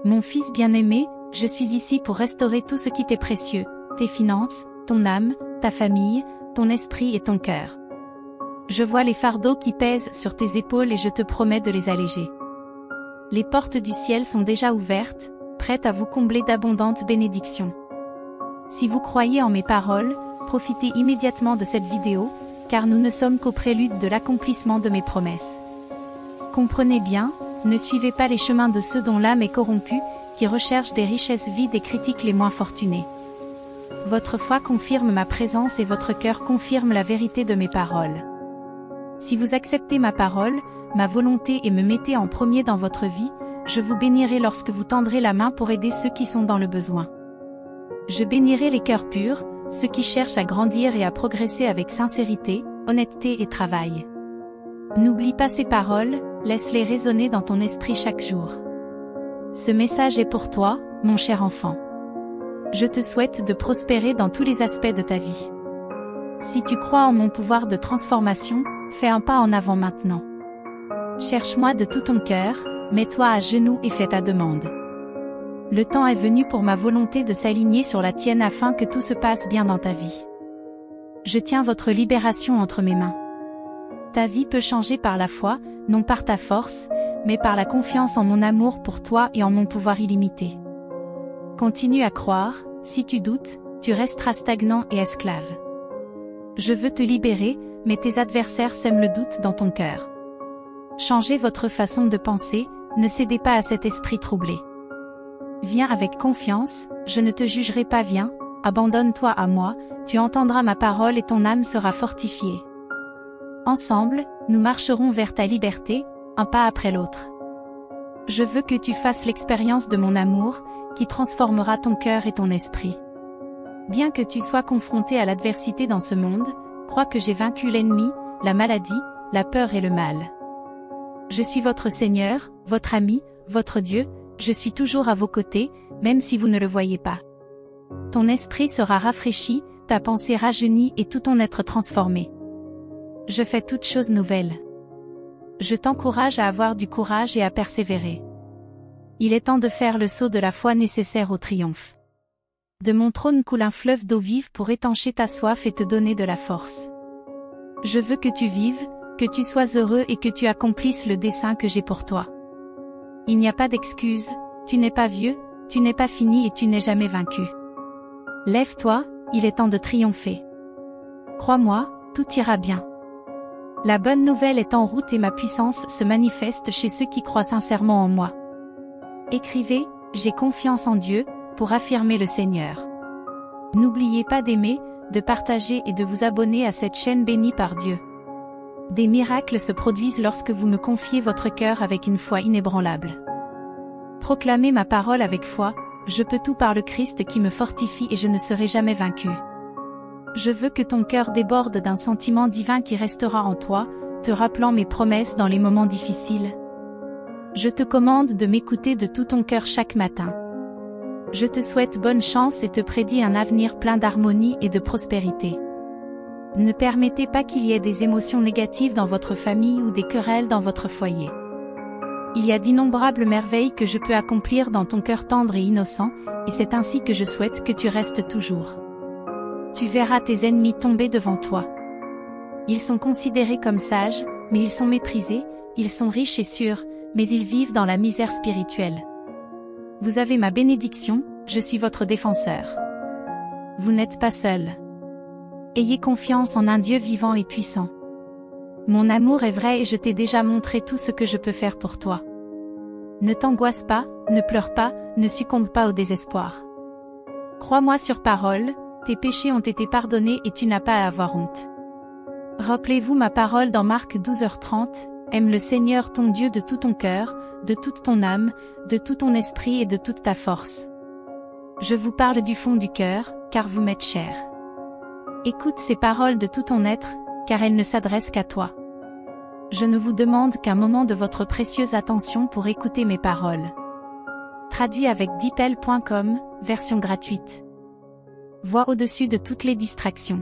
Mon fils bien-aimé, je suis ici pour restaurer tout ce qui t'est précieux, tes finances, ton âme, ta famille, ton esprit et ton cœur. Je vois les fardeaux qui pèsent sur tes épaules et je te promets de les alléger. Les portes du ciel sont déjà ouvertes, prêtes à vous combler d'abondantes bénédictions. Si vous croyez en mes paroles, profitez immédiatement de cette vidéo, car nous ne sommes qu'au prélude de l'accomplissement de mes promesses. Comprenez bien, ne suivez pas les chemins de ceux dont l'âme est corrompue, qui recherchent des richesses vides et critiquent les moins fortunés. Votre foi confirme ma présence et votre cœur confirme la vérité de mes paroles. Si vous acceptez ma parole, ma volonté et me mettez en premier dans votre vie, je vous bénirai lorsque vous tendrez la main pour aider ceux qui sont dans le besoin. Je bénirai les cœurs purs, ceux qui cherchent à grandir et à progresser avec sincérité, honnêteté et travail. N'oublie pas ces paroles, laisse-les résonner dans ton esprit chaque jour. Ce message est pour toi, mon cher enfant. Je te souhaite de prospérer dans tous les aspects de ta vie. Si tu crois en mon pouvoir de transformation, fais un pas en avant maintenant. Cherche-moi de tout ton cœur, mets-toi à genoux et fais ta demande. Le temps est venu pour ma volonté de s'aligner sur la tienne afin que tout se passe bien dans ta vie. Je tiens votre libération entre mes mains. Ta vie peut changer par la foi, non par ta force, mais par la confiance en mon amour pour toi et en mon pouvoir illimité. Continue à croire, si tu doutes, tu resteras stagnant et esclave. Je veux te libérer, mais tes adversaires sèment le doute dans ton cœur. Changez votre façon de penser, ne cédez pas à cet esprit troublé. Viens avec confiance, je ne te jugerai pas, viens, abandonne-toi à moi, tu entendras ma parole et ton âme sera fortifiée. Ensemble, nous marcherons vers ta liberté, un pas après l'autre. Je veux que tu fasses l'expérience de mon amour, qui transformera ton cœur et ton esprit. Bien que tu sois confronté à l'adversité dans ce monde, crois que j'ai vaincu l'ennemi, la maladie, la peur et le mal. Je suis votre Seigneur, votre ami, votre Dieu, je suis toujours à vos côtés, même si vous ne le voyez pas. Ton esprit sera rafraîchi, ta pensée rajeunie et tout ton être transformé. Je fais toutes choses nouvelles. Je t'encourage à avoir du courage et à persévérer. Il est temps de faire le saut de la foi nécessaire au triomphe. De mon trône coule un fleuve d'eau vive pour étancher ta soif et te donner de la force. Je veux que tu vives, que tu sois heureux et que tu accomplisses le dessein que j'ai pour toi. Il n'y a pas d'excuse, tu n'es pas vieux, tu n'es pas fini et tu n'es jamais vaincu. Lève-toi, il est temps de triompher. Crois-moi, tout ira bien. La bonne nouvelle est en route et ma puissance se manifeste chez ceux qui croient sincèrement en moi. Écrivez, j'ai confiance en Dieu, pour affirmer le Seigneur. N'oubliez pas d'aimer, de partager et de vous abonner à cette chaîne bénie par Dieu. Des miracles se produisent lorsque vous me confiez votre cœur avec une foi inébranlable. Proclamez ma parole avec foi, je peux tout par le Christ qui me fortifie et je ne serai jamais vaincu. Je veux que ton cœur déborde d'un sentiment divin qui restera en toi, te rappelant mes promesses dans les moments difficiles. Je te commande de m'écouter de tout ton cœur chaque matin. Je te souhaite bonne chance et te prédis un avenir plein d'harmonie et de prospérité. Ne permettez pas qu'il y ait des émotions négatives dans votre famille ou des querelles dans votre foyer. Il y a d'innombrables merveilles que je peux accomplir dans ton cœur tendre et innocent, et c'est ainsi que je souhaite que tu restes toujours. Tu verras tes ennemis tomber devant toi. Ils sont considérés comme sages, mais ils sont méprisés, ils sont riches et sûrs, mais ils vivent dans la misère spirituelle. Vous avez ma bénédiction, je suis votre défenseur. Vous n'êtes pas seul. Ayez confiance en un Dieu vivant et puissant. Mon amour est vrai et je t'ai déjà montré tout ce que je peux faire pour toi. Ne t'angoisse pas, ne pleure pas, ne succombe pas au désespoir. Crois-moi sur parole, tes péchés ont été pardonnés et tu n'as pas à avoir honte. Rappelez-vous ma parole dans Marc 12h30, aime le Seigneur ton Dieu de tout ton cœur, de toute ton âme, de tout ton esprit et de toute ta force. Je vous parle du fond du cœur, car vous m'êtes cher. Écoute ces paroles de tout ton être, car elles ne s'adressent qu'à toi. Je ne vous demande qu'un moment de votre précieuse attention pour écouter mes paroles. Traduit avec DeepL.com, version gratuite. Vois au-dessus de toutes les distractions.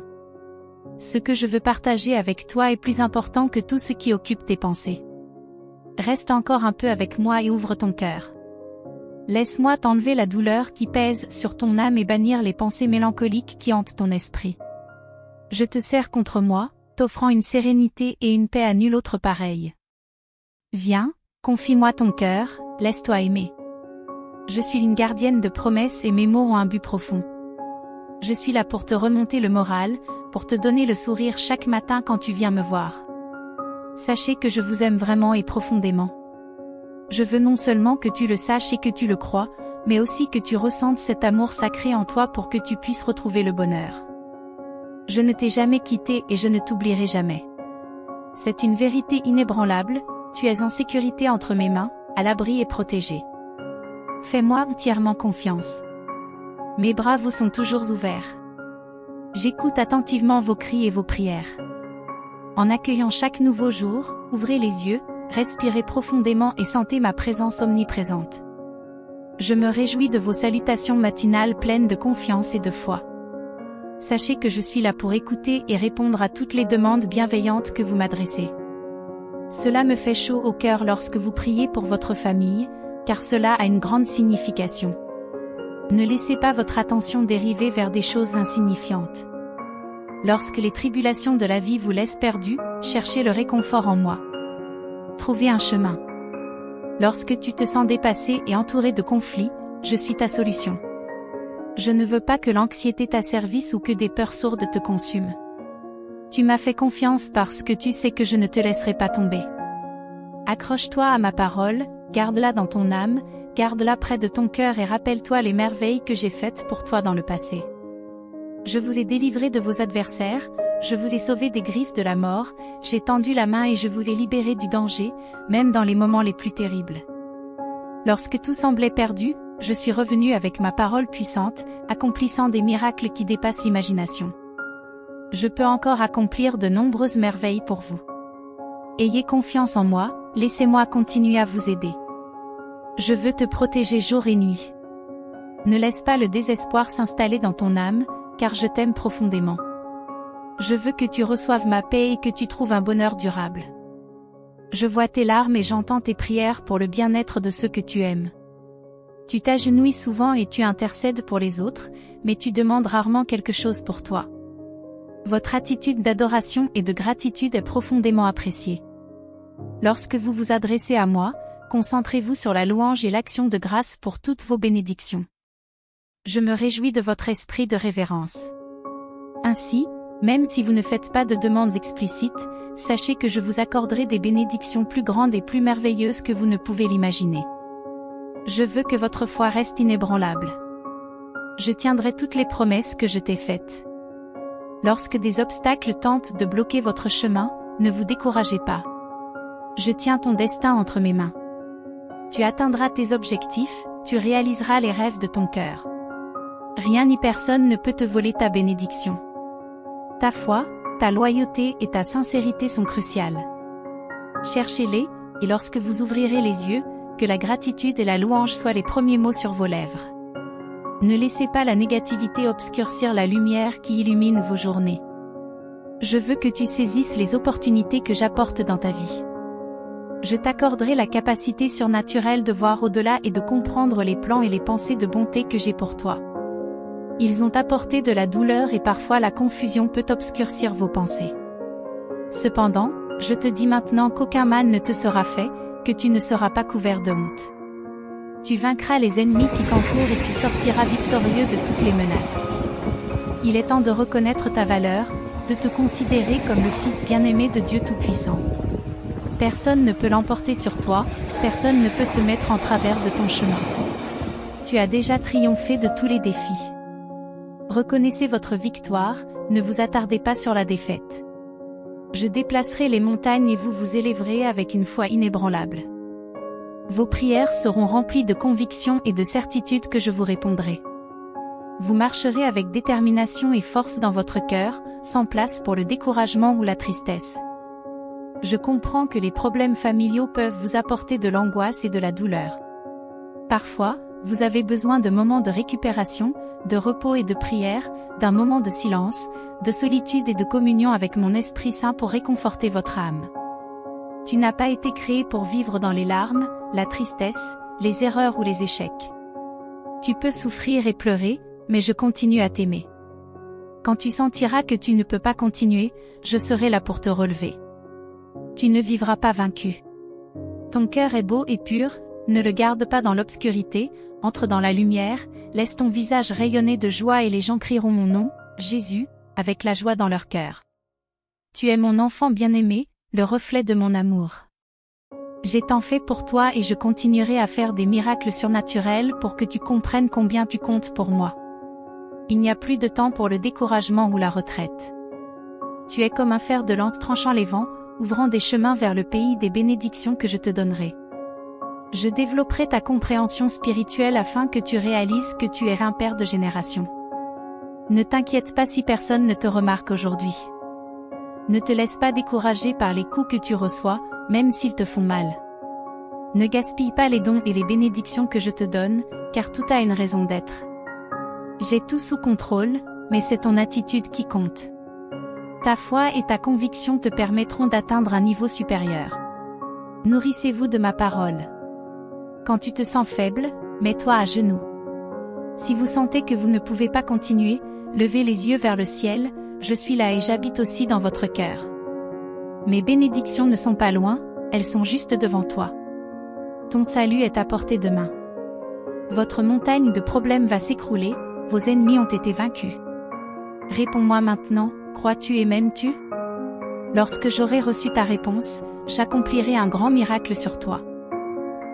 Ce que je veux partager avec toi est plus important que tout ce qui occupe tes pensées. Reste encore un peu avec moi et ouvre ton cœur. Laisse-moi t'enlever la douleur qui pèse sur ton âme et bannir les pensées mélancoliques qui hantent ton esprit. Je te serre contre moi, t'offrant une sérénité et une paix à nul autre pareille. Viens, confie-moi ton cœur, laisse-toi aimer. Je suis une gardienne de promesses et mes mots ont un but profond. Je suis là pour te remonter le moral, pour te donner le sourire chaque matin quand tu viens me voir. Sachez que je vous aime vraiment et profondément. Je veux non seulement que tu le saches et que tu le crois, mais aussi que tu ressentes cet amour sacré en toi pour que tu puisses retrouver le bonheur. Je ne t'ai jamais quitté et je ne t'oublierai jamais. C'est une vérité inébranlable, tu es en sécurité entre mes mains, à l'abri et protégé. Fais-moi entièrement confiance. Mes bras vous sont toujours ouverts. J'écoute attentivement vos cris et vos prières. En accueillant chaque nouveau jour, ouvrez les yeux, respirez profondément et sentez ma présence omniprésente. Je me réjouis de vos salutations matinales pleines de confiance et de foi. Sachez que je suis là pour écouter et répondre à toutes les demandes bienveillantes que vous m'adressez. Cela me fait chaud au cœur lorsque vous priez pour votre famille, car cela a une grande signification. Ne laissez pas votre attention dériver vers des choses insignifiantes. Lorsque les tribulations de la vie vous laissent perdu, cherchez le réconfort en moi. Trouvez un chemin. Lorsque tu te sens dépassé et entouré de conflits, je suis ta solution. Je ne veux pas que l'anxiété t'asservisse ou que des peurs sourdes te consument. Tu m'as fait confiance parce que tu sais que je ne te laisserai pas tomber. Accroche-toi à ma parole, garde-la dans ton âme, garde-la près de ton cœur et rappelle-toi les merveilles que j'ai faites pour toi dans le passé. Je vous ai délivré de vos adversaires, je vous ai sauvé des griffes de la mort, j'ai tendu la main et je vous ai libéré du danger, même dans les moments les plus terribles. Lorsque tout semblait perdu, je suis revenu avec ma parole puissante, accomplissant des miracles qui dépassent l'imagination. Je peux encore accomplir de nombreuses merveilles pour vous. Ayez confiance en moi, laissez-moi continuer à vous aider. Je veux te protéger jour et nuit. Ne laisse pas le désespoir s'installer dans ton âme, car je t'aime profondément. Je veux que tu reçoives ma paix et que tu trouves un bonheur durable. Je vois tes larmes et j'entends tes prières pour le bien-être de ceux que tu aimes. Tu t'agenouilles souvent et tu intercèdes pour les autres, mais tu demandes rarement quelque chose pour toi. Votre attitude d'adoration et de gratitude est profondément appréciée. Lorsque vous vous adressez à moi, concentrez-vous sur la louange et l'action de grâce pour toutes vos bénédictions. Je me réjouis de votre esprit de révérence. Ainsi, même si vous ne faites pas de demandes explicites, sachez que je vous accorderai des bénédictions plus grandes et plus merveilleuses que vous ne pouvez l'imaginer. Je veux que votre foi reste inébranlable. Je tiendrai toutes les promesses que je t'ai faites. Lorsque des obstacles tentent de bloquer votre chemin, ne vous découragez pas. Je tiens ton destin entre mes mains. Tu atteindras tes objectifs, tu réaliseras les rêves de ton cœur. Rien ni personne ne peut te voler ta bénédiction. Ta foi, ta loyauté et ta sincérité sont cruciales. Cherchez-les, et lorsque vous ouvrirez les yeux, que la gratitude et la louange soient les premiers mots sur vos lèvres. Ne laissez pas la négativité obscurcir la lumière qui illumine vos journées. Je veux que tu saisisses les opportunités que j'apporte dans ta vie. Je t'accorderai la capacité surnaturelle de voir au-delà et de comprendre les plans et les pensées de bonté que j'ai pour toi. Ils ont apporté de la douleur et parfois la confusion peut obscurcir vos pensées. Cependant, je te dis maintenant qu'aucun mal ne te sera fait, que tu ne seras pas couvert de honte. Tu vaincras les ennemis qui t'entourent et tu sortiras victorieux de toutes les menaces. Il est temps de reconnaître ta valeur, de te considérer comme le fils bien-aimé de Dieu Tout-Puissant. Personne ne peut l'emporter sur toi, personne ne peut se mettre en travers de ton chemin. Tu as déjà triomphé de tous les défis. Reconnaissez votre victoire, ne vous attardez pas sur la défaite. Je déplacerai les montagnes et vous vous élèverez avec une foi inébranlable. Vos prières seront remplies de conviction et de certitude que je vous répondrai. Vous marcherez avec détermination et force dans votre cœur, sans place pour le découragement ou la tristesse. Je comprends que les problèmes familiaux peuvent vous apporter de l'angoisse et de la douleur. Parfois, vous avez besoin de moments de récupération, de repos et de prière, d'un moment de silence, de solitude et de communion avec mon Esprit Saint pour réconforter votre âme. Tu n'as pas été créé pour vivre dans les larmes, la tristesse, les erreurs ou les échecs. Tu peux souffrir et pleurer, mais je continue à t'aimer. Quand tu sentiras que tu ne peux pas continuer, je serai là pour te relever. Tu ne vivras pas vaincu. Ton cœur est beau et pur, ne le garde pas dans l'obscurité, entre dans la lumière, laisse ton visage rayonner de joie et les gens crieront mon nom, Jésus, avec la joie dans leur cœur. Tu es mon enfant bien-aimé, le reflet de mon amour. J'ai tant fait pour toi et je continuerai à faire des miracles surnaturels pour que tu comprennes combien tu comptes pour moi. Il n'y a plus de temps pour le découragement ou la retraite. Tu es comme un fer de lance tranchant les vents, ouvrant des chemins vers le pays des bénédictions que je te donnerai. Je développerai ta compréhension spirituelle afin que tu réalises que tu es un père de génération. Ne t'inquiète pas si personne ne te remarque aujourd'hui. Ne te laisse pas décourager par les coups que tu reçois, même s'ils te font mal. Ne gaspille pas les dons et les bénédictions que je te donne, car tout a une raison d'être. J'ai tout sous contrôle, mais c'est ton attitude qui compte. Ta foi et ta conviction te permettront d'atteindre un niveau supérieur. Nourrissez-vous de ma parole. Quand tu te sens faible, mets-toi à genoux. Si vous sentez que vous ne pouvez pas continuer, levez les yeux vers le ciel, je suis là et j'habite aussi dans votre cœur. Mes bénédictions ne sont pas loin, elles sont juste devant toi. Ton salut est à portée de main. Votre montagne de problèmes va s'écrouler, vos ennemis ont été vaincus. Réponds-moi maintenant, crois-tu et m'aimes-tu? Lorsque j'aurai reçu ta réponse, j'accomplirai un grand miracle sur toi.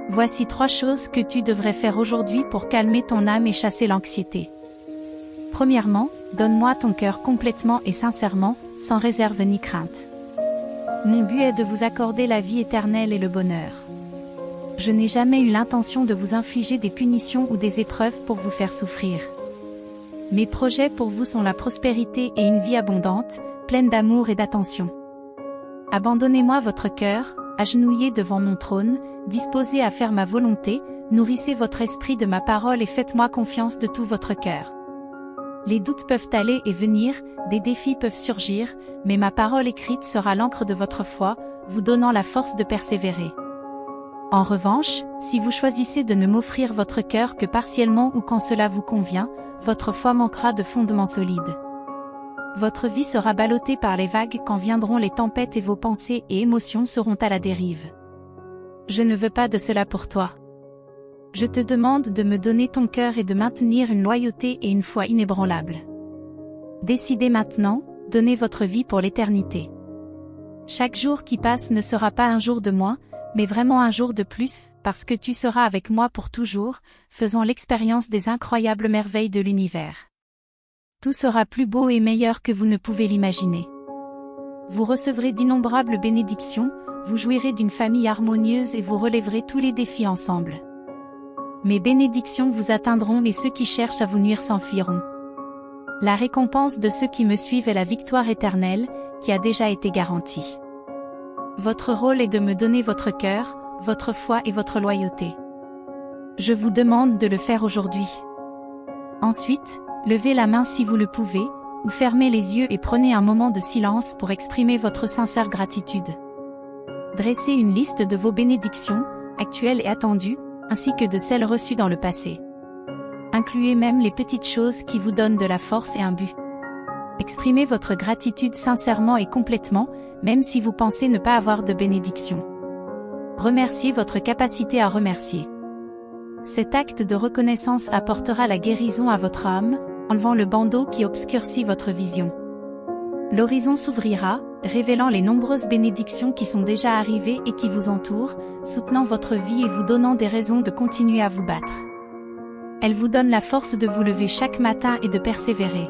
Voici 3 choses que tu devrais faire aujourd'hui pour calmer ton âme et chasser l'anxiété. Premièrement, donne-moi ton cœur complètement et sincèrement, sans réserve ni crainte. Mon but est de vous accorder la vie éternelle et le bonheur. Je n'ai jamais eu l'intention de vous infliger des punitions ou des épreuves pour vous faire souffrir. Mes projets pour vous sont la prospérité et une vie abondante, pleine d'amour et d'attention. Abandonnez-moi votre cœur, agenouillé devant mon trône, disposé à faire ma volonté, nourrissez votre esprit de ma parole et faites-moi confiance de tout votre cœur. Les doutes peuvent aller et venir, des défis peuvent surgir, mais ma parole écrite sera l'encre de votre foi, vous donnant la force de persévérer. En revanche, si vous choisissez de ne m'offrir votre cœur que partiellement ou quand cela vous convient, votre foi manquera de fondements solides. Votre vie sera ballottée par les vagues quand viendront les tempêtes et vos pensées et émotions seront à la dérive. Je ne veux pas de cela pour toi. Je te demande de me donner ton cœur et de maintenir une loyauté et une foi inébranlables. Décidez maintenant, donnez votre vie pour l'éternité. Chaque jour qui passe ne sera pas un jour de moins, mais vraiment un jour de plus, parce que tu seras avec moi pour toujours, faisant l'expérience des incroyables merveilles de l'univers. Tout sera plus beau et meilleur que vous ne pouvez l'imaginer. Vous recevrez d'innombrables bénédictions, vous jouirez d'une famille harmonieuse et vous relèverez tous les défis ensemble. Mes bénédictions vous atteindront et ceux qui cherchent à vous nuire s'enfuiront. La récompense de ceux qui me suivent est la victoire éternelle, qui a déjà été garantie. Votre rôle est de me donner votre cœur, votre foi et votre loyauté. Je vous demande de le faire aujourd'hui. Ensuite, levez la main si vous le pouvez, ou fermez les yeux et prenez un moment de silence pour exprimer votre sincère gratitude. Dressez une liste de vos bénédictions, actuelles et attendues, ainsi que de celles reçues dans le passé. Incluez même les petites choses qui vous donnent de la force et un but. Exprimez votre gratitude sincèrement et complètement, même si vous pensez ne pas avoir de bénédiction. Remerciez votre capacité à remercier. Cet acte de reconnaissance apportera la guérison à votre âme, enlevant le bandeau qui obscurcit votre vision. L'horizon s'ouvrira, révélant les nombreuses bénédictions qui sont déjà arrivées et qui vous entourent, soutenant votre vie et vous donnant des raisons de continuer à vous battre. Elle vous donne la force de vous lever chaque matin et de persévérer.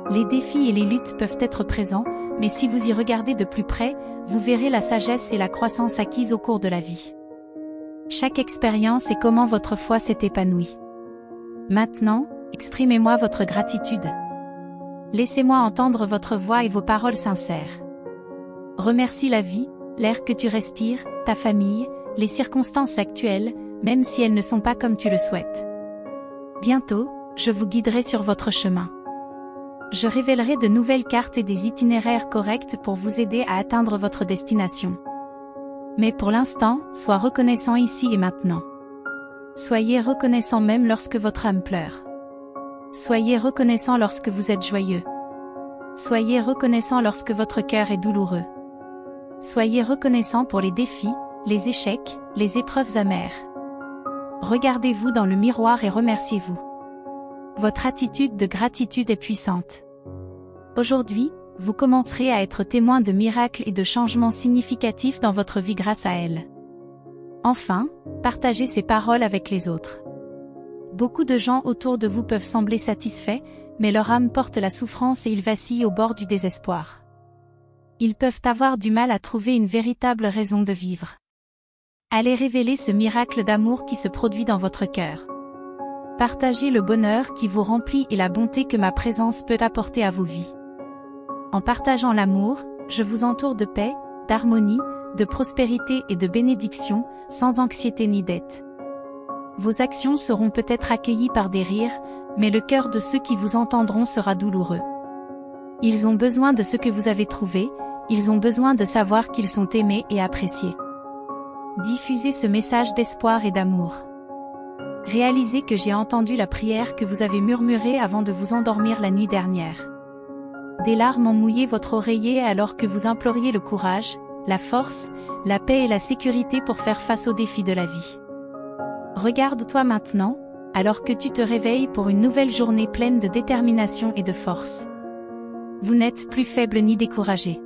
Les défis et les luttes peuvent être présents, mais si vous y regardez de plus près, vous verrez la sagesse et la croissance acquises au cours de la vie. Chaque expérience et comment votre foi s'est épanouie. Maintenant, exprimez-moi votre gratitude. Laissez-moi entendre votre voix et vos paroles sincères. Remercie la vie, l'air que tu respires, ta famille, les circonstances actuelles, même si elles ne sont pas comme tu le souhaites. Bientôt, je vous guiderai sur votre chemin. Je révélerai de nouvelles cartes et des itinéraires corrects pour vous aider à atteindre votre destination. Mais pour l'instant, sois reconnaissant ici et maintenant. Soyez reconnaissant même lorsque votre âme pleure. Soyez reconnaissant lorsque vous êtes joyeux. Soyez reconnaissant lorsque votre cœur est douloureux. Soyez reconnaissant pour les défis, les échecs, les épreuves amères. Regardez-vous dans le miroir et remerciez-vous. Votre attitude de gratitude est puissante. Aujourd'hui, vous commencerez à être témoin de miracles et de changements significatifs dans votre vie grâce à elle. Enfin, partagez ces paroles avec les autres. Beaucoup de gens autour de vous peuvent sembler satisfaits, mais leur âme porte la souffrance et ils vacillent au bord du désespoir. Ils peuvent avoir du mal à trouver une véritable raison de vivre. Allez révéler ce miracle d'amour qui se produit dans votre cœur. Partagez le bonheur qui vous remplit et la bonté que ma présence peut apporter à vos vies. En partageant l'amour, je vous entoure de paix, d'harmonie, de prospérité et de bénédiction, sans anxiété ni dette. Vos actions seront peut-être accueillies par des rires, mais le cœur de ceux qui vous entendront sera douloureux. Ils ont besoin de ce que vous avez trouvé, ils ont besoin de savoir qu'ils sont aimés et appréciés. Diffusez ce message d'espoir et d'amour. Réalisez que j'ai entendu la prière que vous avez murmurée avant de vous endormir la nuit dernière. Des larmes ont mouillé votre oreiller alors que vous imploriez le courage, la force, la paix et la sécurité pour faire face aux défis de la vie. Regarde-toi maintenant, alors que tu te réveilles pour une nouvelle journée pleine de détermination et de force. Vous n'êtes plus faible ni découragé.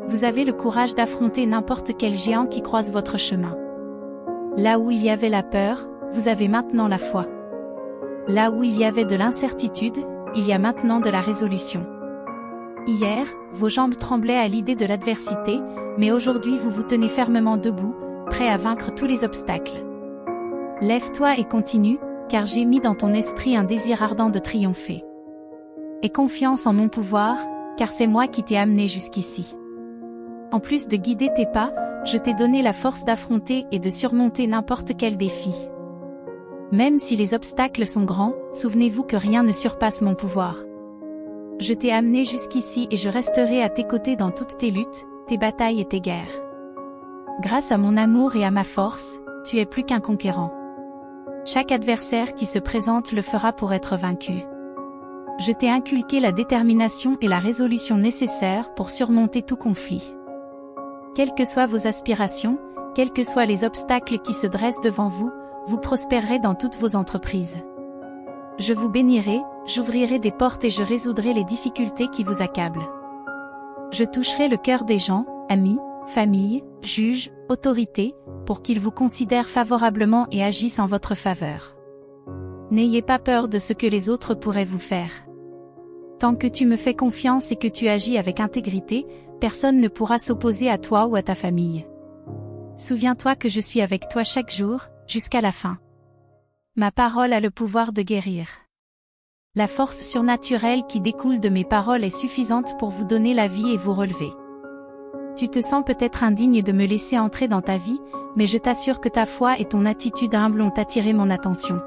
Vous avez le courage d'affronter n'importe quel géant qui croise votre chemin. Là où il y avait la peur, vous avez maintenant la foi. Là où il y avait de l'incertitude, il y a maintenant de la résolution. Hier, vos jambes tremblaient à l'idée de l'adversité, mais aujourd'hui vous vous tenez fermement debout, prêt à vaincre tous les obstacles. Lève-toi et continue, car j'ai mis dans ton esprit un désir ardent de triompher. Aie confiance en mon pouvoir, car c'est moi qui t'ai amené jusqu'ici. En plus de guider tes pas, je t'ai donné la force d'affronter et de surmonter n'importe quel défi. Même si les obstacles sont grands, souvenez-vous que rien ne surpasse mon pouvoir. Je t'ai amené jusqu'ici et je resterai à tes côtés dans toutes tes luttes, tes batailles et tes guerres. Grâce à mon amour et à ma force, tu es plus qu'un conquérant. Chaque adversaire qui se présente le fera pour être vaincu. Je t'ai inculqué la détermination et la résolution nécessaires pour surmonter tout conflit. Quelles que soient vos aspirations, quels que soient les obstacles qui se dressent devant vous, vous prospérerez dans toutes vos entreprises. Je vous bénirai, j'ouvrirai des portes et je résoudrai les difficultés qui vous accablent. Je toucherai le cœur des gens, amis, famille, juges, autorités, pour qu'ils vous considèrent favorablement et agissent en votre faveur. N'ayez pas peur de ce que les autres pourraient vous faire. Tant que tu me fais confiance et que tu agis avec intégrité, personne ne pourra s'opposer à toi ou à ta famille. Souviens-toi que je suis avec toi chaque jour, jusqu'à la fin. Ma parole a le pouvoir de guérir. La force surnaturelle qui découle de mes paroles est suffisante pour vous donner la vie et vous relever. Tu te sens peut-être indigne de me laisser entrer dans ta vie, mais je t'assure que ta foi et ton attitude humble ont attiré mon attention.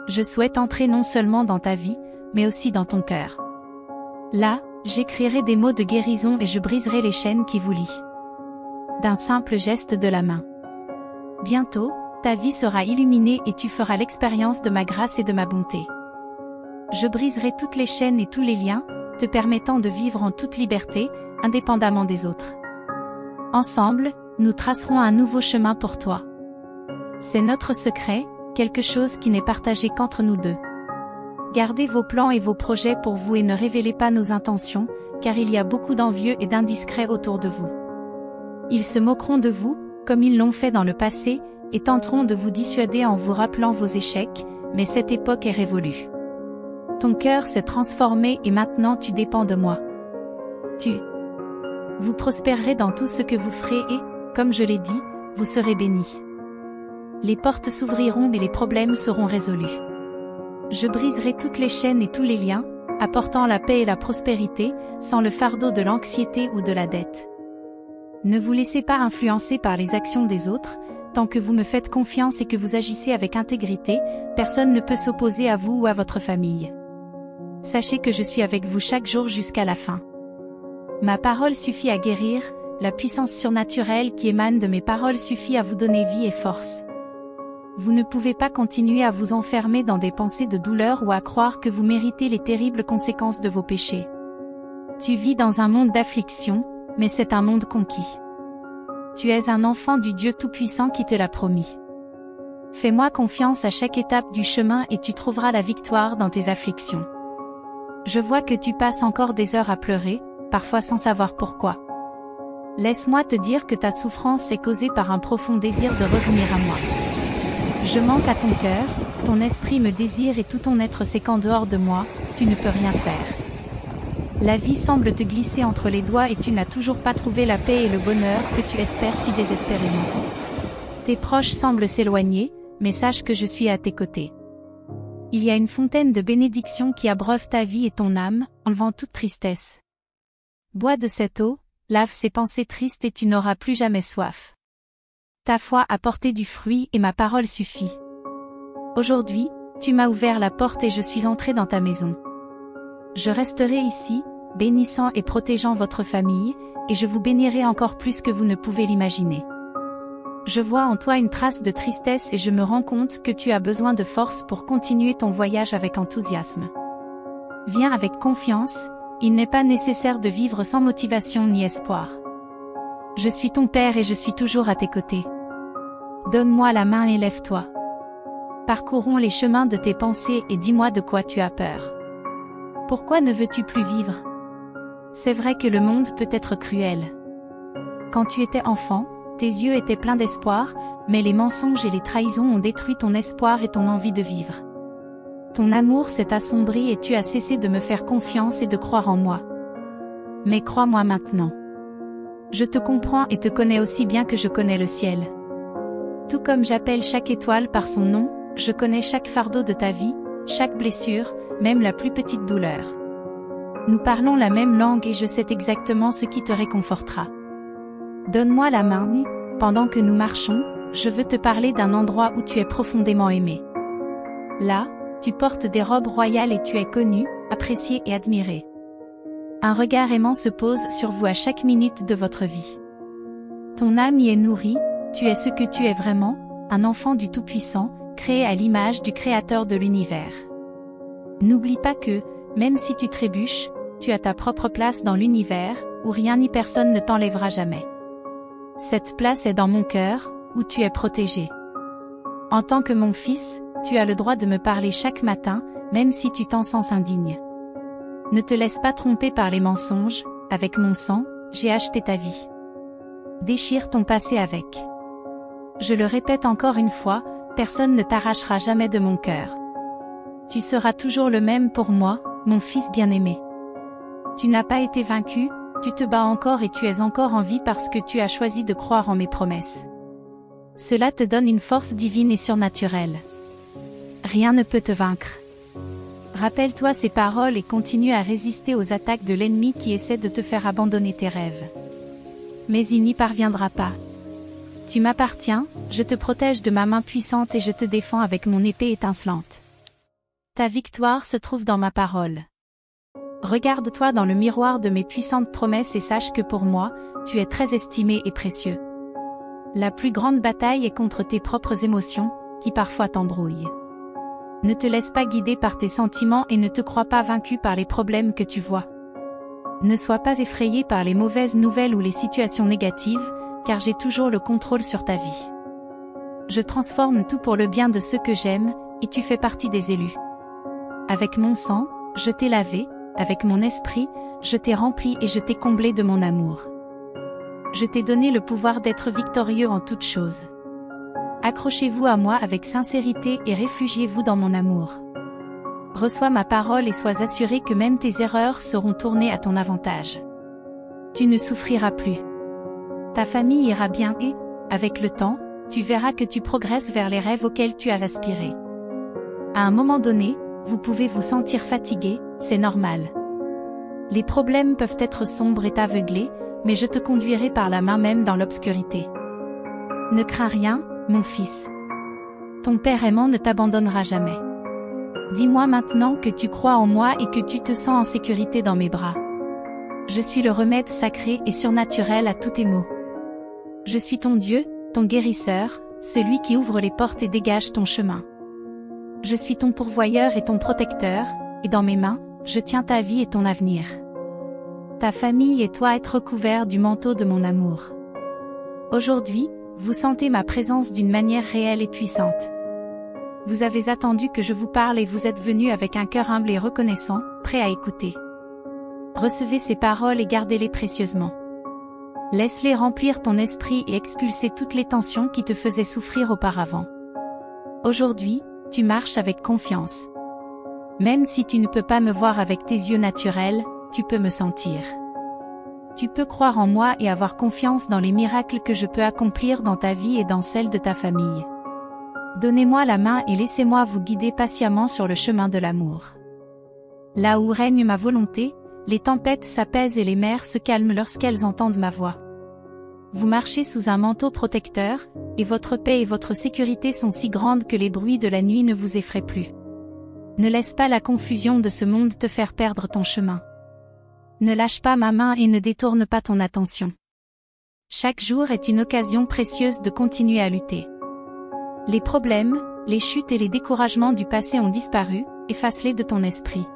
Je souhaite entrer non seulement dans ta vie, mais aussi dans ton cœur. Là, j'écrirai des mots de guérison et je briserai les chaînes qui vous lient. D'un simple geste de la main. Bientôt, ta vie sera illuminée et tu feras l'expérience de ma grâce et de ma bonté. Je briserai toutes les chaînes et tous les liens, te permettant de vivre en toute liberté, indépendamment des autres. Ensemble, nous tracerons un nouveau chemin pour toi. C'est notre secret, quelque chose qui n'est partagé qu'entre nous deux. Gardez vos plans et vos projets pour vous et ne révélez pas nos intentions, car il y a beaucoup d'envieux et d'indiscrets autour de vous. Ils se moqueront de vous, comme ils l'ont fait dans le passé, et tenteront de vous dissuader en vous rappelant vos échecs, mais cette époque est révolue. Ton cœur s'est transformé et maintenant tu dépends de moi. Vous prospérerez dans tout ce que vous ferez et, comme je l'ai dit, vous serez bénis. Les portes s'ouvriront et les problèmes seront résolus. Je briserai toutes les chaînes et tous les liens, apportant la paix et la prospérité, sans le fardeau de l'anxiété ou de la dette. Ne vous laissez pas influencer par les actions des autres, tant que vous me faites confiance et que vous agissez avec intégrité, personne ne peut s'opposer à vous ou à votre famille. Sachez que je suis avec vous chaque jour jusqu'à la fin. Ma parole suffit à guérir, la puissance surnaturelle qui émane de mes paroles suffit à vous donner vie et force. vous ne pouvez pas continuer à vous enfermer dans des pensées de douleur ou à croire que vous méritez les terribles conséquences de vos péchés. Tu vis dans un monde d'affliction, mais c'est un monde conquis. Tu es un enfant du Dieu Tout-Puissant qui te l'a promis. Fais-moi confiance à chaque étape du chemin et tu trouveras la victoire dans tes afflictions. Je vois que tu passes encore des heures à pleurer, parfois sans savoir pourquoi. Laisse-moi te dire que ta souffrance est causée par un profond désir de revenir à moi. Je manque à ton cœur, ton esprit me désire et tout ton être sait qu'en dehors de moi, tu ne peux rien faire. La vie semble te glisser entre les doigts et tu n'as toujours pas trouvé la paix et le bonheur que tu espères si désespérément. Tes proches semblent s'éloigner, mais sache que je suis à tes côtés. Il y a une fontaine de bénédictions qui abreuve ta vie et ton âme, enlevant toute tristesse. Bois de cette eau, lave ces pensées tristes et tu n'auras plus jamais soif. Ta foi a porté du fruit et ma parole suffit. Aujourd'hui, tu m'as ouvert la porte et je suis entré dans ta maison. Je resterai ici, bénissant et protégeant votre famille, et je vous bénirai encore plus que vous ne pouvez l'imaginer. Je vois en toi une trace de tristesse et je me rends compte que tu as besoin de force pour continuer ton voyage avec enthousiasme. Viens avec confiance, il n'est pas nécessaire de vivre sans motivation ni espoir. Je suis ton Père et je suis toujours à tes côtés. Donne-moi la main et lève-toi. Parcourons les chemins de tes pensées et dis-moi de quoi tu as peur. Pourquoi ne veux-tu plus vivre? C'est vrai que le monde peut être cruel. Quand tu étais enfant, tes yeux étaient pleins d'espoir, mais les mensonges et les trahisons ont détruit ton espoir et ton envie de vivre. Ton amour s'est assombri et tu as cessé de me faire confiance et de croire en moi. Mais crois-moi maintenant. Je te comprends et te connais aussi bien que je connais le ciel. Tout comme j'appelle chaque étoile par son nom, je connais chaque fardeau de ta vie, chaque blessure, même la plus petite douleur. Nous parlons la même langue et je sais exactement ce qui te réconfortera. Donne-moi la main, pendant que nous marchons, je veux te parler d'un endroit où tu es profondément aimé. Là, tu portes des robes royales et tu es connu, apprécié et admiré. Un regard aimant se pose sur vous à chaque minute de votre vie. Ton âme y est nourrie, tu es ce que tu es vraiment, un enfant du Tout-Puissant, créé à l'image du Créateur de l'univers. N'oublie pas que, même si tu trébuches, tu as ta propre place dans l'univers, où rien ni personne ne t'enlèvera jamais. Cette place est dans mon cœur, où tu es protégé. En tant que mon fils, tu as le droit de me parler chaque matin, même si tu t'en sens indigne. Ne te laisse pas tromper par les mensonges, avec mon sang, j'ai acheté ta vie. Déchire ton passé avec. Je le répète encore une fois, personne ne t'arrachera jamais de mon cœur. Tu seras toujours le même pour moi, mon fils bien-aimé. Tu n'as pas été vaincu, tu te bats encore et tu es encore en vie parce que tu as choisi de croire en mes promesses. Cela te donne une force divine et surnaturelle. Rien ne peut te vaincre. Rappelle-toi ces paroles et continue à résister aux attaques de l'ennemi qui essaie de te faire abandonner tes rêves. Mais il n'y parviendra pas. Tu m'appartiens, je te protège de ma main puissante et je te défends avec mon épée étincelante. Ta victoire se trouve dans ma parole. Regarde-toi dans le miroir de mes puissantes promesses et sache que pour moi, tu es très estimé et précieux. La plus grande bataille est contre tes propres émotions, qui parfois t'embrouillent. Ne te laisse pas guider par tes sentiments et ne te crois pas vaincu par les problèmes que tu vois. Ne sois pas effrayé par les mauvaises nouvelles ou les situations négatives, car j'ai toujours le contrôle sur ta vie. Je transforme tout pour le bien de ceux que j'aime, et tu fais partie des élus. Avec mon sang, je t'ai lavé, avec mon esprit, je t'ai rempli et je t'ai comblé de mon amour. Je t'ai donné le pouvoir d'être victorieux en toutes choses. Accrochez-vous à moi avec sincérité et réfugiez-vous dans mon amour. Reçois ma parole et sois assuré que même tes erreurs seront tournées à ton avantage. Tu ne souffriras plus. Ta famille ira bien et, avec le temps, tu verras que tu progresses vers les rêves auxquels tu as aspiré. À un moment donné, vous pouvez vous sentir fatigué, c'est normal. Les problèmes peuvent être sombres et t'aveugler, mais je te conduirai par la main même dans l'obscurité. Ne crains rien, mon fils. Ton Père aimant ne t'abandonnera jamais. Dis-moi maintenant que tu crois en moi et que tu te sens en sécurité dans mes bras. Je suis le remède sacré et surnaturel à tous tes maux. Je suis ton Dieu, ton guérisseur, celui qui ouvre les portes et dégage ton chemin. Je suis ton pourvoyeur et ton protecteur, et dans mes mains, je tiens ta vie et ton avenir. Ta famille et toi êtes recouverts du manteau de mon amour. Aujourd'hui, vous sentez ma présence d'une manière réelle et puissante. Vous avez attendu que je vous parle et vous êtes venu avec un cœur humble et reconnaissant, prêt à écouter. Recevez ces paroles et gardez-les précieusement. Laisse-les remplir ton esprit et expulser toutes les tensions qui te faisaient souffrir auparavant. Aujourd'hui, tu marches avec confiance. Même si tu ne peux pas me voir avec tes yeux naturels, tu peux me sentir. Tu peux croire en moi et avoir confiance dans les miracles que je peux accomplir dans ta vie et dans celle de ta famille. Donnez-moi la main et laissez-moi vous guider patiemment sur le chemin de l'amour. Là où règne ma volonté, les tempêtes s'apaisent et les mers se calment lorsqu'elles entendent ma voix. Vous marchez sous un manteau protecteur, et votre paix et votre sécurité sont si grandes que les bruits de la nuit ne vous effraient plus. Ne laisse pas la confusion de ce monde te faire perdre ton chemin. Ne lâche pas ma main et ne détourne pas ton attention. Chaque jour est une occasion précieuse de continuer à lutter. Les problèmes, les chutes et les découragements du passé ont disparu, efface-les de ton esprit.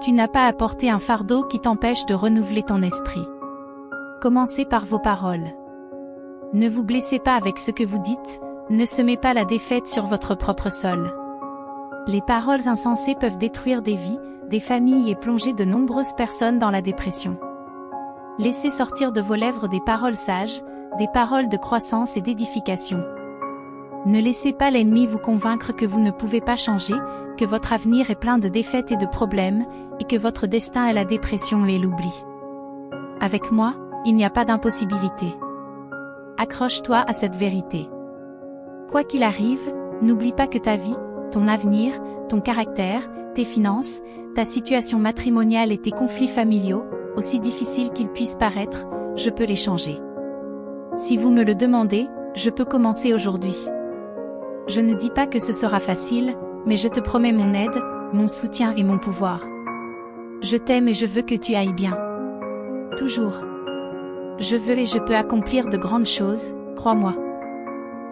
Tu n'as pas à porter un fardeau qui t'empêche de renouveler ton esprit. Commencez par vos paroles. Ne vous blessez pas avec ce que vous dites, ne semez pas la défaite sur votre propre sol. Les paroles insensées peuvent détruire des vies, des familles et plonger de nombreuses personnes dans la dépression. Laissez sortir de vos lèvres des paroles sages, des paroles de croissance et d'édification. Ne laissez pas l'ennemi vous convaincre que vous ne pouvez pas changer, que votre avenir est plein de défaites et de problèmes, et que votre destin est la dépression et l'oubli. Avec moi, il n'y a pas d'impossibilité. Accroche-toi à cette vérité. Quoi qu'il arrive, n'oublie pas que ta vie, ton avenir, ton caractère, tes finances, ta situation matrimoniale et tes conflits familiaux, aussi difficiles qu'ils puissent paraître, je peux les changer. Si vous me le demandez, je peux commencer aujourd'hui. Je ne dis pas que ce sera facile, mais je te promets mon aide, mon soutien et mon pouvoir. Je t'aime et je veux que tu ailles bien. Toujours. Je veux et je peux accomplir de grandes choses, crois-moi.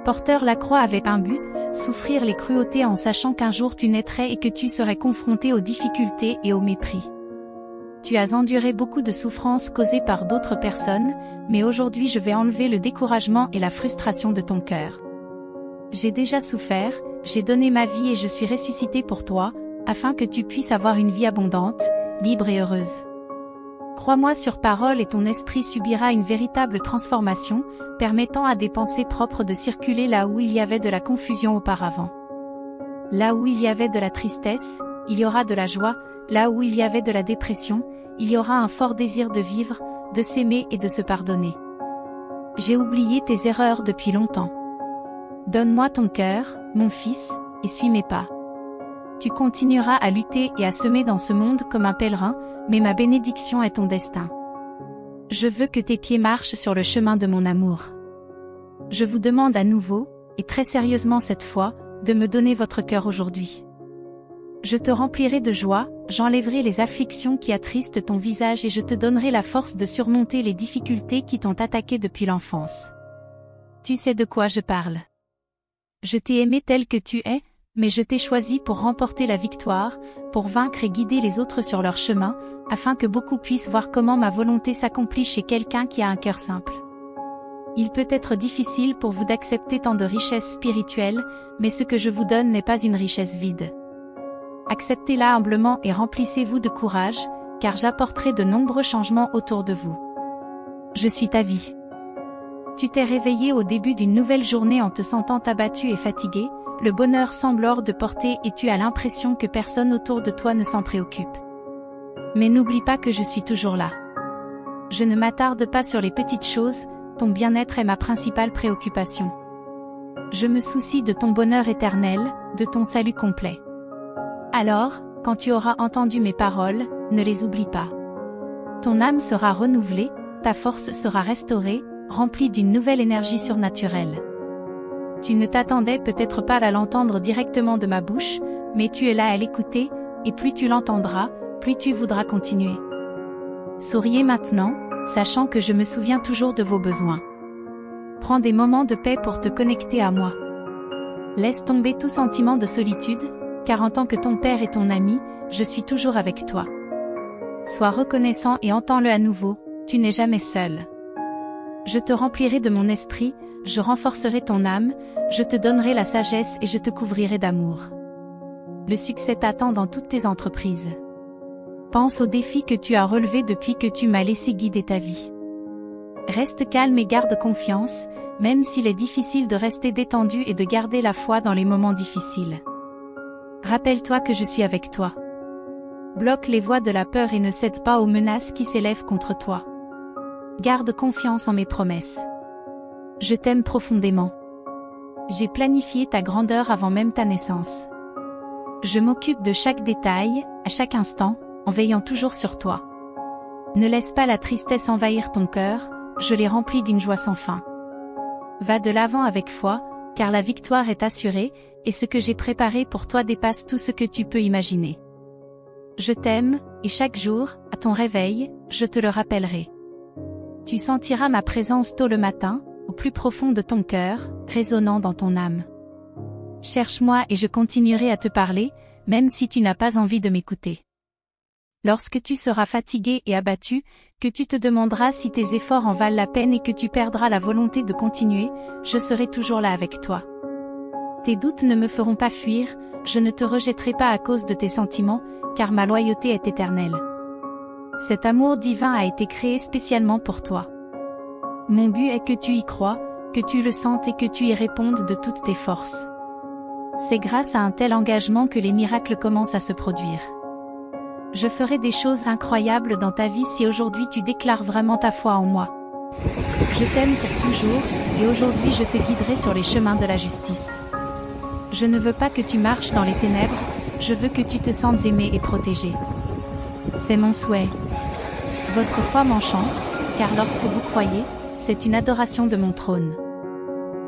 Porteur la croix avec un but, souffrir les cruautés en sachant qu'un jour tu naîtrais et que tu serais confronté aux difficultés et au mépris. Tu as enduré beaucoup de souffrances causées par d'autres personnes, mais aujourd'hui je vais enlever le découragement et la frustration de ton cœur. J'ai déjà souffert, j'ai donné ma vie et je suis ressuscité pour toi, afin que tu puisses avoir une vie abondante, libre et heureuse. Crois-moi sur parole et ton esprit subira une véritable transformation, permettant à des pensées propres de circuler là où il y avait de la confusion auparavant. Là où il y avait de la tristesse, il y aura de la joie, là où il y avait de la dépression, il y aura un fort désir de vivre, de s'aimer et de se pardonner. J'ai oublié tes erreurs depuis longtemps. Donne-moi ton cœur, mon fils, et suis mes pas. Tu continueras à lutter et à semer dans ce monde comme un pèlerin, mais ma bénédiction est ton destin. Je veux que tes pieds marchent sur le chemin de mon amour. Je vous demande à nouveau, et très sérieusement cette fois, de me donner votre cœur aujourd'hui. Je te remplirai de joie, j'enlèverai les afflictions qui attristent ton visage et je te donnerai la force de surmonter les difficultés qui t'ont attaqué depuis l'enfance. Tu sais de quoi je parle. Je t'ai aimé tel que tu es, mais je t'ai choisi pour remporter la victoire, pour vaincre et guider les autres sur leur chemin, afin que beaucoup puissent voir comment ma volonté s'accomplit chez quelqu'un qui a un cœur simple. Il peut être difficile pour vous d'accepter tant de richesses spirituelles, mais ce que je vous donne n'est pas une richesse vide. Acceptez-la humblement et remplissez-vous de courage, car j'apporterai de nombreux changements autour de vous. Je suis ta vie. Tu t'es réveillé au début d'une nouvelle journée en te sentant abattu et fatigué, le bonheur semble hors de portée et tu as l'impression que personne autour de toi ne s'en préoccupe. Mais n'oublie pas que je suis toujours là. Je ne m'attarde pas sur les petites choses, ton bien-être est ma principale préoccupation. Je me soucie de ton bonheur éternel, de ton salut complet. Alors, quand tu auras entendu mes paroles, ne les oublie pas. Ton âme sera renouvelée, ta force sera restaurée, remplie d'une nouvelle énergie surnaturelle. Tu ne t'attendais peut-être pas à l'entendre directement de ma bouche, mais tu es là à l'écouter, et plus tu l'entendras, plus tu voudras continuer. Souriez maintenant, sachant que je me souviens toujours de vos besoins. Prends des moments de paix pour te connecter à moi. Laisse tomber tout sentiment de solitude, car en tant que ton père et ton ami, je suis toujours avec toi. Sois reconnaissant et entends-le à nouveau, tu n'es jamais seul. Je te remplirai de mon esprit, je renforcerai ton âme, je te donnerai la sagesse et je te couvrirai d'amour. Le succès t'attend dans toutes tes entreprises. Pense aux défis que tu as relevés depuis que tu m'as laissé guider ta vie. Reste calme et garde confiance, même s'il est difficile de rester détendu et de garder la foi dans les moments difficiles. Rappelle-toi que je suis avec toi. Bloque les voix de la peur et ne cède pas aux menaces qui s'élèvent contre toi. Garde confiance en mes promesses. Je t'aime profondément. J'ai planifié ta grandeur avant même ta naissance. Je m'occupe de chaque détail, à chaque instant, en veillant toujours sur toi. Ne laisse pas la tristesse envahir ton cœur, je l'ai rempli d'une joie sans fin. Va de l'avant avec foi, car la victoire est assurée, et ce que j'ai préparé pour toi dépasse tout ce que tu peux imaginer. Je t'aime, et chaque jour, à ton réveil, je te le rappellerai. Tu sentiras ma présence tôt le matin, au plus profond de ton cœur, résonnant dans ton âme. Cherche-moi et je continuerai à te parler, même si tu n'as pas envie de m'écouter. Lorsque tu seras fatigué et abattu, que tu te demanderas si tes efforts en valent la peine et que tu perdras la volonté de continuer, je serai toujours là avec toi. Tes doutes ne me feront pas fuir, je ne te rejetterai pas à cause de tes sentiments, car ma loyauté est éternelle. Cet amour divin a été créé spécialement pour toi. Mon but est que tu y crois, que tu le sentes et que tu y répondes de toutes tes forces. C'est grâce à un tel engagement que les miracles commencent à se produire. Je ferai des choses incroyables dans ta vie si aujourd'hui tu déclares vraiment ta foi en moi. Je t'aime pour toujours, et aujourd'hui je te guiderai sur les chemins de la justice. Je ne veux pas que tu marches dans les ténèbres, je veux que tu te sentes aimé et protégé. C'est mon souhait. Votre foi m'enchante, car lorsque vous croyez, c'est une adoration de mon trône.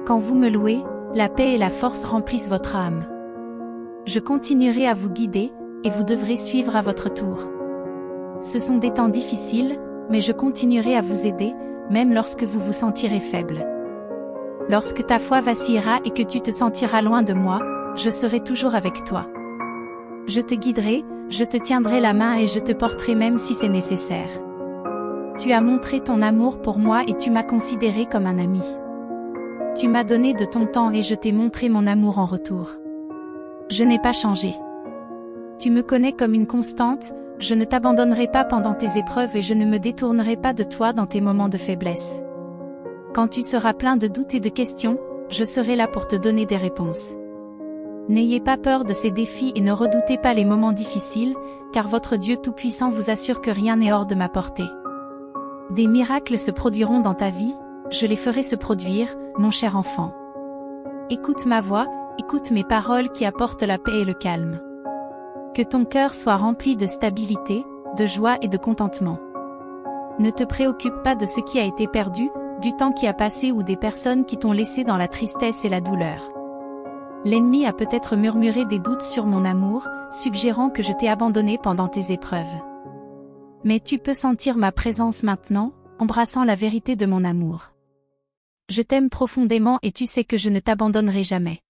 Quand vous me louez, la paix et la force remplissent votre âme. Je continuerai à vous guider, et vous devrez suivre à votre tour. Ce sont des temps difficiles, mais je continuerai à vous aider, même lorsque vous vous sentirez faible. Lorsque ta foi vacillera et que tu te sentiras loin de moi, je serai toujours avec toi. Je te guiderai, je te tiendrai la main et je te porterai même si c'est nécessaire. Tu as montré ton amour pour moi et tu m'as considéré comme un ami. Tu m'as donné de ton temps et je t'ai montré mon amour en retour. Je n'ai pas changé. Tu me connais comme une constante, je ne t'abandonnerai pas pendant tes épreuves et je ne me détournerai pas de toi dans tes moments de faiblesse. Quand tu seras plein de doutes et de questions, je serai là pour te donner des réponses. N'ayez pas peur de ces défis et ne redoutez pas les moments difficiles, car votre Dieu Tout-Puissant vous assure que rien n'est hors de ma portée. Des miracles se produiront dans ta vie, je les ferai se produire, mon cher enfant. Écoute ma voix, écoute mes paroles qui apportent la paix et le calme. Que ton cœur soit rempli de stabilité, de joie et de contentement. Ne te préoccupe pas de ce qui a été perdu, du temps qui a passé ou des personnes qui t'ont laissé dans la tristesse et la douleur. L'ennemi a peut-être murmuré des doutes sur mon amour, suggérant que je t'ai abandonné pendant tes épreuves. Mais tu peux sentir ma présence maintenant, embrassant la vérité de mon amour. Je t'aime profondément et tu sais que je ne t'abandonnerai jamais.